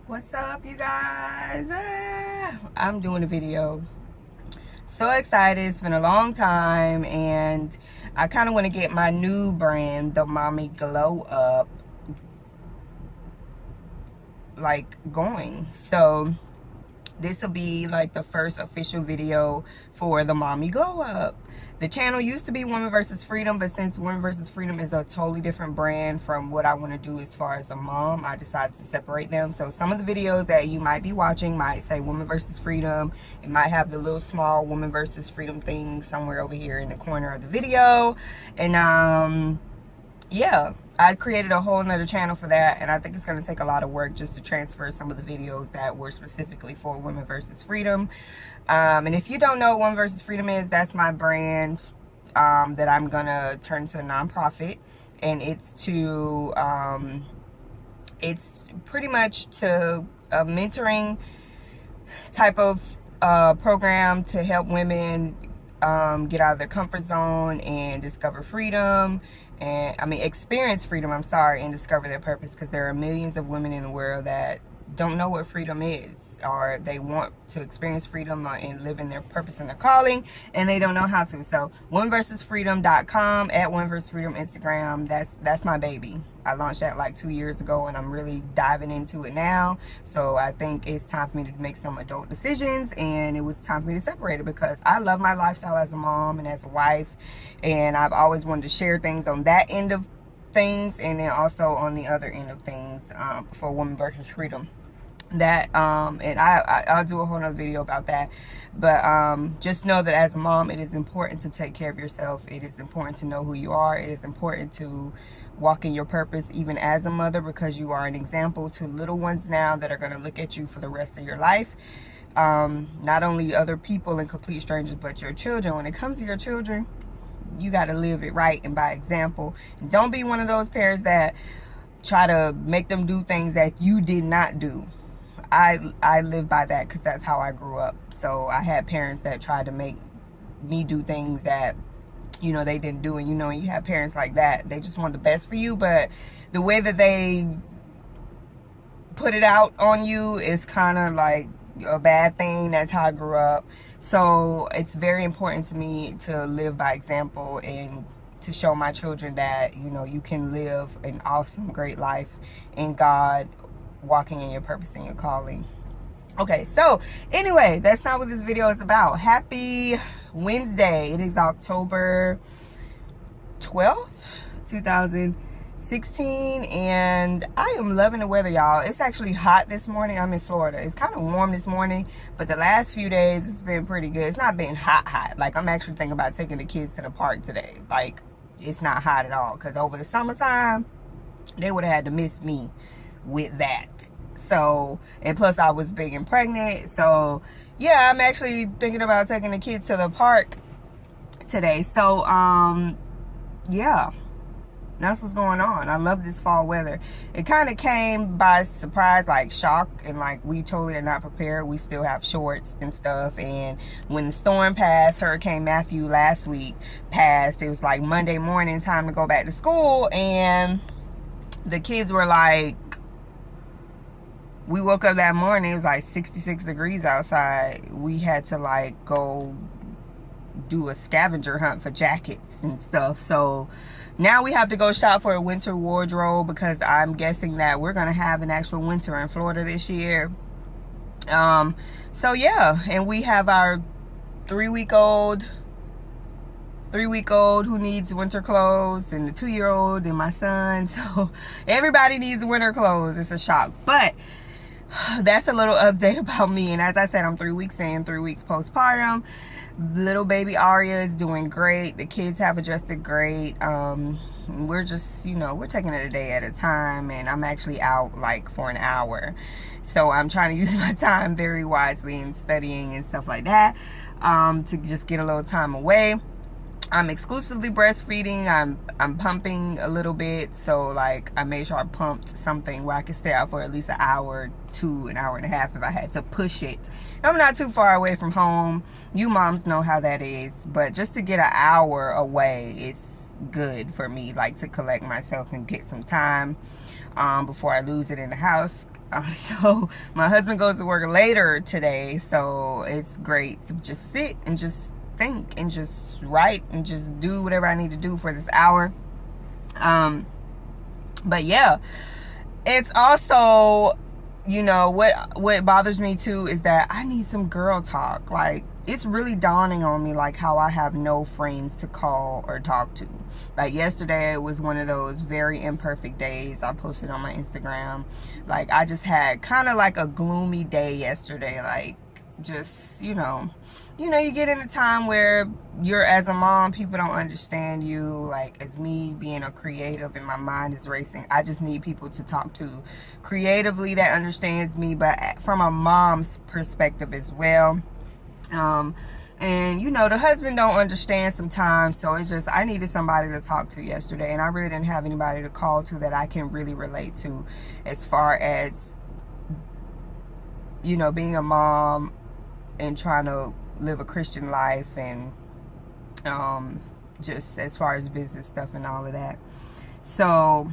What's up, you guys? I'm doing a video. So excited. It's been a long time, and I kind of want to get my new brand, Themommyglowup, like going. So this will be like the first official video for the Mommy Glow Up. The channel used to be Women vs. Freedom, but since Women vs. Freedom is a totally different brand from what I want to do as far as a mom, I decided to separate them. So some of the videos that you might be watching might say Women vs. Freedom. It might have the little small Women vs. Freedom thing somewhere over here in the corner of the video. And yeah, I created a whole nother channel for that, and I think it's going to take a lot of work just to transfer some of the videos that were specifically for Women vs. Freedom. And if you don't know what Women vs. Freedom is, that's my brand that I'm going to turn into a nonprofit, and it's to it's pretty much to a mentoring type of program to help women get out of their comfort zone and discover freedom, and experience freedom, and discover their purpose, because there are millions of women in the world that don't know what freedom is, or they want to experience freedom and live in their purpose and their calling, and they don't know how to. So womenversusfreedom.com, at womenversusfreedom Instagram, that's my baby. I launched that like 2 years ago, and I'm really diving into it now. So I think it's time for me to make some adult decisions, and it was time for me to separate it, because I love my lifestyle as a mom and as a wife, and I've always wanted to share things on that end of things, and then also on the other end of things for Women versus Freedom. That and I'll do a whole nother video about that, but just know that as a mom, it is important to take care of yourself. It is important to know who you are. It is important to walk in your purpose, even as a mother, because you are an example to little ones now that are going to look at you for the rest of your life. Not only other people and complete strangers, but your children. When it comes to your children, you got to live it right and by example, and don't be one of those parents that try to make them do things that you did not do. I live by that, because that's how I grew up. So I had parents that tried to make me do things that, they didn't do. And you have parents like that, they just want the best for you, but the way that they put it out on you is kind of like a bad thing. That's how I grew up. So it's very important to me to live by example, and to show my children that you can live an awesome, great life in God, walking in your purpose and your calling. Okay, so anyway, that's not what this video is about. Happy Wednesday. It is October 12th, 2016, and I am loving the weather, y'all. It's actually hot this morning. I'm in Florida. It's kind of warm this morning, but the last few days it's been pretty good. It's not been hot. Like, I'm actually thinking about taking the kids to the park today. Like, it's not hot at all, because over the summertime they would have had to miss me with that. So, and plus I was big and pregnant. So yeah, I'm actually thinking about taking the kids to the park today. So yeah, that's what's going on. I love this fall weather. It kind of came by surprise, like shock, and like we totally are not prepared. We still have shorts and stuff. And when the storm passed, Hurricane Matthew last week passed, it was like Monday morning, time to go back to school, and the kids were like, we woke up that morning, it was like 66 degrees outside. We had to like go do a scavenger hunt for jackets and stuff. So now we have to go shop for a winter wardrobe, because I'm guessing that we're gonna have an actual winter in Florida this year. So yeah, and we have our three-week-old who needs winter clothes, and the 2-year-old, and my son. So everybody needs winter clothes. It's a shock, but that's a little update about me. And as I said, I'm 3 weeks in, 3 weeks postpartum. Little baby Aria is doing great. The kids have adjusted great. We're just, we're taking it a day at a time, and I'm actually out like for an hour. So I'm trying to use my time very wisely and studying and stuff like that, to just get a little time away. I'm exclusively breastfeeding. I'm pumping a little bit, so like I made sure I pumped something where I could stay out for at least an hour to an hour and a half if I had to push it. I'm not too far away from home. You moms know how that is, but just to get an hour away is good for me, like to collect myself and get some time before I lose it in the house. So my husband goes to work later today, so it's great to just sit and just think and just write and just do whatever I need to do for this hour. But yeah, it's also, you know, what bothers me too is that I need some girl talk. Like, it's really dawning on me, like, how I have no friends to call or talk to. Like, yesterday it was one of those very imperfect days. I posted on my Instagram, like, I just had kind of like a gloomy day yesterday. Like, just, you know, you get in a time where you're, as a mom, people don't understand you. Like, as me being a creative and my mind is racing, I just need people to talk to creatively that understands me, but from a mom's perspective as well. And you know, the husband don't understand sometimes, so it's just, I needed somebody to talk to yesterday, and I really didn't have anybody to call to that I can really relate to, as far as, you know, being a mom and trying to live a Christian life, and just as far as business stuff and all of that. So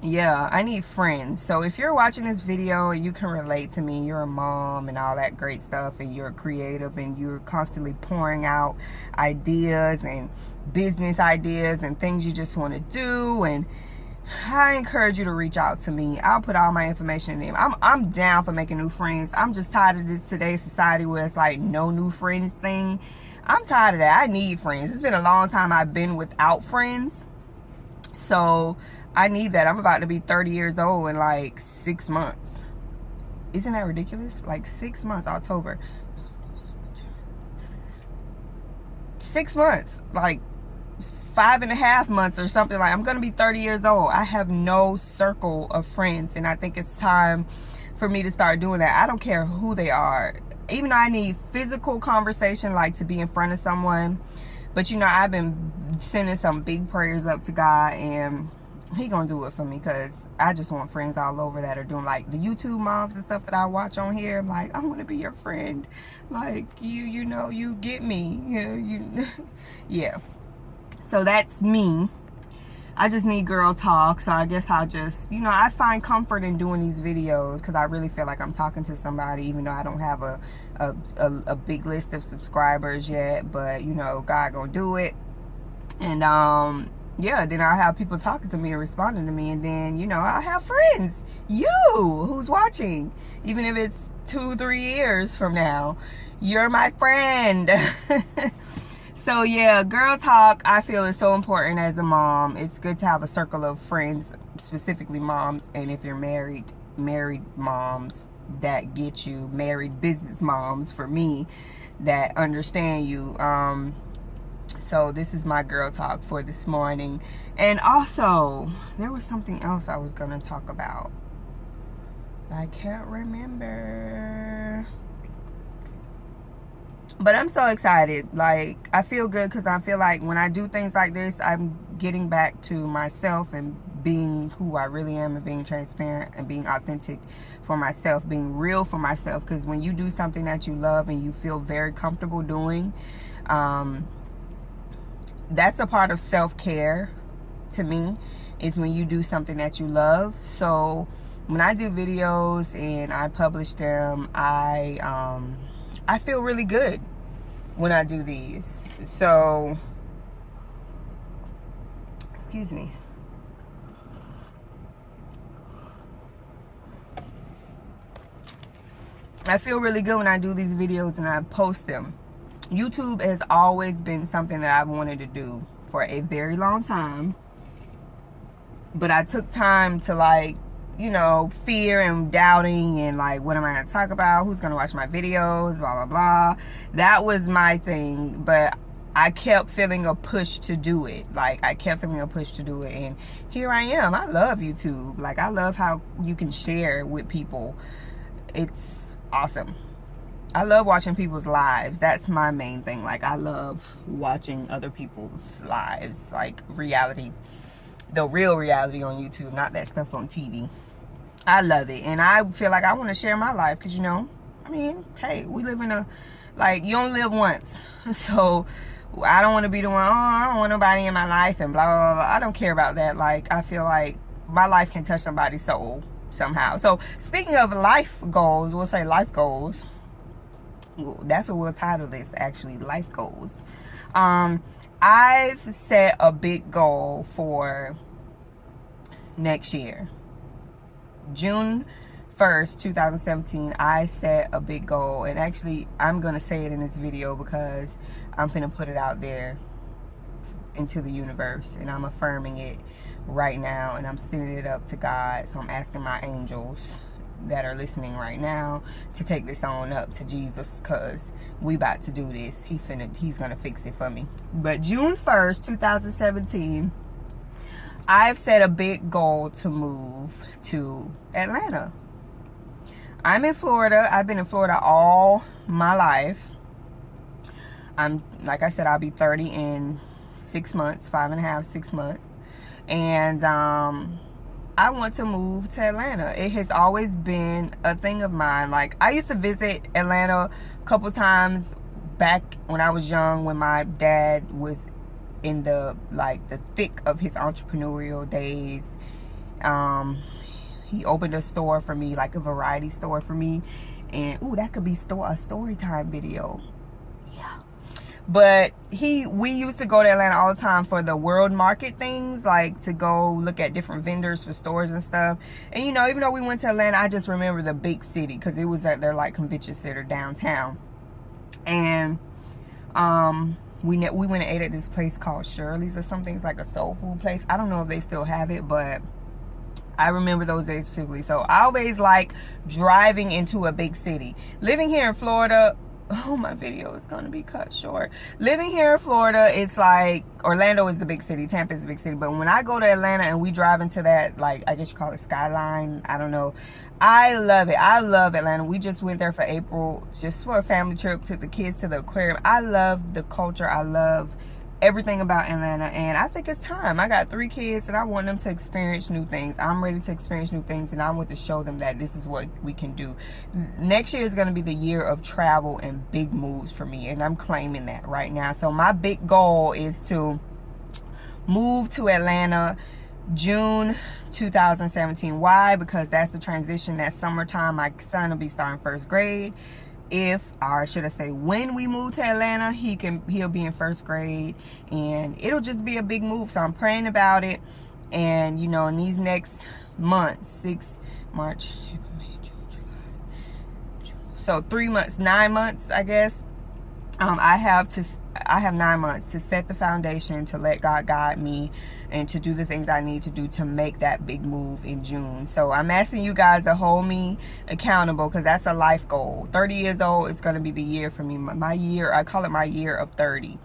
yeah, I need friends. So if you're watching this video and you can relate to me, you're a mom and all that great stuff, and you're creative and you're constantly pouring out ideas and business ideas and things you just want to do, and I encourage you to reach out to me. I'll put all my information in. I'm down for making new friends. I'm just tired of this today's society where it's like no new friends thing. I'm tired of that. I need friends. It's been a long time I've been without friends, so I need that. I'm about to be 30 years old in like 6 months. Isn't that ridiculous? Like 6 months, October. 6 months, like 5.5 months or something. Like, I'm gonna be 30 years old. I have no circle of friends, and I think it's time for me to start doing that. I don't care who they are. Even though I need physical conversation, like to be in front of someone, but you know, I've been sending some big prayers up to God, and He gonna do it for me, because I just want friends all over that are doing, like, the YouTube moms and stuff that I watch on here. I'm like, I want to be your friend. Like, you know, you get me. You yeah. So that's me. I just need girl talk. So I guess I'll just, you know, I find comfort in doing these videos because I really feel like I'm talking to somebody, even though I don't have a big list of subscribers yet. But, you know, God gonna do it. And yeah, then I'll have people talking to me and responding to me, and then, you know, I'll have friends. You who's watching, even if it's 2-3 years from now, you're my friend. So yeah, girl talk, I feel, is so important as a mom. It's good to have a circle of friends, specifically moms, and if you're married moms that get you, married business moms for me that understand you. So this is my girl talk for this morning. And also, there was something else I was gonna talk about. I can't remember. But I'm so excited. Like, I feel good because I feel like when I do things like this, I'm getting back to myself and being who I really am, and being transparent and being authentic for myself, being real for myself. Because when you do something that you love and you feel very comfortable doing, that's a part of self-care to me, is when you do something that you love. So when I do videos and I publish them, I feel really good when I do these. So, excuse me. I feel really good when I do these videos and I post them. YouTube has always been something that I've wanted to do for a very long time. But I took time to, like, you know, fear and doubting and like, what am I going to talk about? Who's going to watch my videos? Blah, blah, blah. That was my thing. But I kept feeling a push to do it. Like, I kept feeling a push to do it. And here I am. I love YouTube. Like, I love how you can share with people. It's awesome. I love watching people's lives. That's my main thing. Like, I love watching other people's lives. Like, reality. The real reality on YouTube, not that stuff on TV. I love it. And I feel like I want to share my life because, you know, I mean, hey, we live in a, like, you only live once. So I don't want to be the one, oh, I don't want nobody in my life and blah, blah, blah, blah. I don't care about that. Like, I feel like my life can touch somebody's soul. somehow. So speaking of life goals, we'll say life goals. That's what we'll title this, actually, life goals. I've set a big goal for next year. June 1st, 2017, I set a big goal, and actually I'm gonna say it in this video because I'm gonna put it out there into the universe, and I'm affirming it right now, and I'm sending it up to God. So I'm asking my angels that are listening right now to take this on up to Jesus, because we about to do this. He's gonna fix it for me. But June 1st, 2017, I've set a big goal to move to Atlanta. I'm in Florida. I've been in Florida all my life. Like I said, I'll be 30 in 6 months, 5.5, 6 months. And I want to move to Atlanta. It has always been a thing of mine. Like, I used to visit Atlanta a couple times back when I was young, when my dad was in the thick of his entrepreneurial days. He opened a store for me, like a variety store for me. And ooh, that could be a story time video. Yeah. But we used to go to Atlanta all the time for the world market things, like to go look at different vendors for stores and stuff. And you know, even though we went to Atlanta, I just remember the big city, because it was at their like convention center downtown. And we went and ate at this place called Shirley's or something. It's like a soul food place. I don't know if they still have it, but I remember those days specifically. So I always like driving into a big city. Living here in Florida, oh, my video is going to be cut short. Living here in Florida, it's like Orlando is the big city, Tampa is the big city. But when I go to Atlanta and we drive into that, like, I guess you call it skyline, I don't know. I love it. I love Atlanta. We just went there for April, just for a family trip, took the kids to the aquarium. I love the culture. I love everything about Atlanta, and I think it's time. I got 3 kids, and I want them to experience new things. I'm ready to experience new things, and I want to show them that this is what we can do. Next year is going to be the year of travel and big moves for me, and I'm claiming that right now. So my big goal is to move to Atlanta June 2017. Why? Because that's the transition. That summertime, my son will be starting 1st grade. Or should I say, when we move to Atlanta, he'll be in 1st grade, and it'll just be a big move. So I'm praying about it. And you know, in these next months, March, April, May, June, July, so 3 months, 9 months, I guess. I have 9 months to set the foundation, to let God guide me, and to do the things I need to do to make that big move in June. So I'm asking you guys to hold me accountable, because that's a life goal. 30 years old, it's going to be the year for me. My year, I call it my year of 30.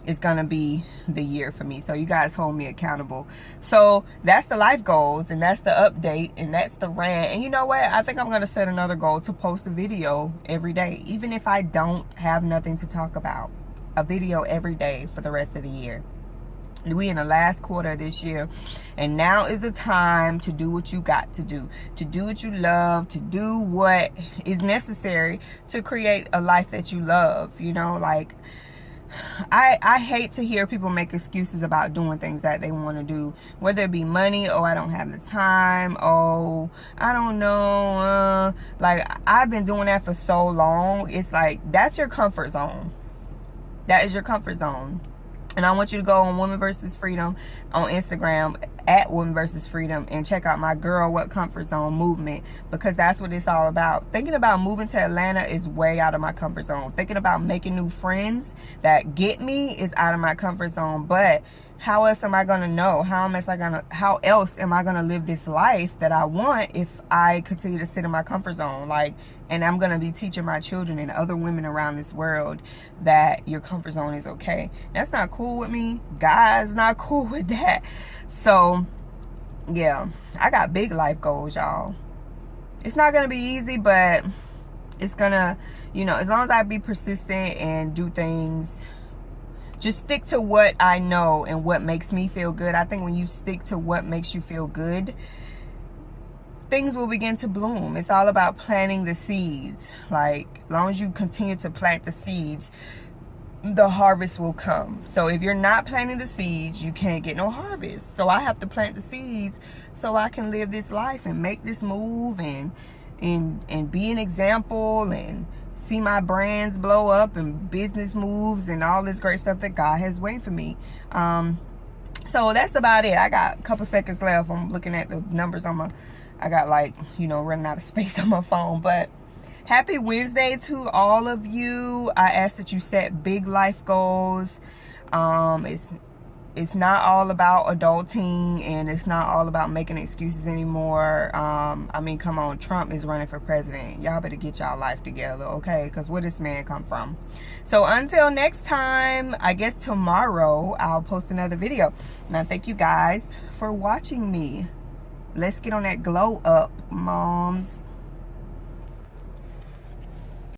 It's going to be the year for me. So you guys hold me accountable. So that's the life goals, and that's the update, and that's the rant. And you know what? I think I'm going to set another goal to post a video every day. Even if I don't have nothing to talk about, a video every day for the rest of the year. We in the last quarter of this year, and now is the time to do what you got to do what you love, to do what is necessary to create a life that you love. You know, like, I hate to hear people make excuses about doing things that they want to do, whether it be money, oh, I don't have the time, oh, I don't know, like, I've been doing that for so long. It's like, that's your comfort zone. That is your comfort zone. And I want you to go on Women vs. Freedom on Instagram, at Women vs. Freedom, and check out my Girl What Comfort Zone movement, because that's what it's all about. Thinking about moving to Atlanta is way out of my comfort zone. Thinking about making new friends that get me is out of my comfort zone. But how else am I going to know? How else am I going to live this life that I want if I continue to sit in my comfort zone? Like, and I'm going to be teaching my children and other women around this world that your comfort zone is okay. That's not cool with me. God's not cool with that. So, yeah, I got big life goals, y'all. It's not going to be easy, but it's going to, you know, as long as I be persistent and do things, just stick to what I know and what makes me feel good. I think when you stick to what makes you feel good, things will begin to bloom. It's all about planting the seeds. Like, as long as you continue to plant the seeds, the harvest will come. So if you're not planting the seeds, you can't get no harvest. So I have to plant the seeds so I can live this life and make this move and be an example and see my brands blow up and business moves and all this great stuff that God has waiting for me. So that's about it. I got a couple seconds left. I'm looking at the numbers on my, I got like, you know, running out of space on my phone. But happy Wednesday to all of you. I ask that you set big life goals. It's not all about adulting, and it's not all about making excuses anymore. I mean, come on, Trump is running for president. Y'all better get y'all life together, okay? Because where this man come from? So until next time, I guess tomorrow I'll post another video. Now, thank you guys for watching me. Let's get on that glow up, moms.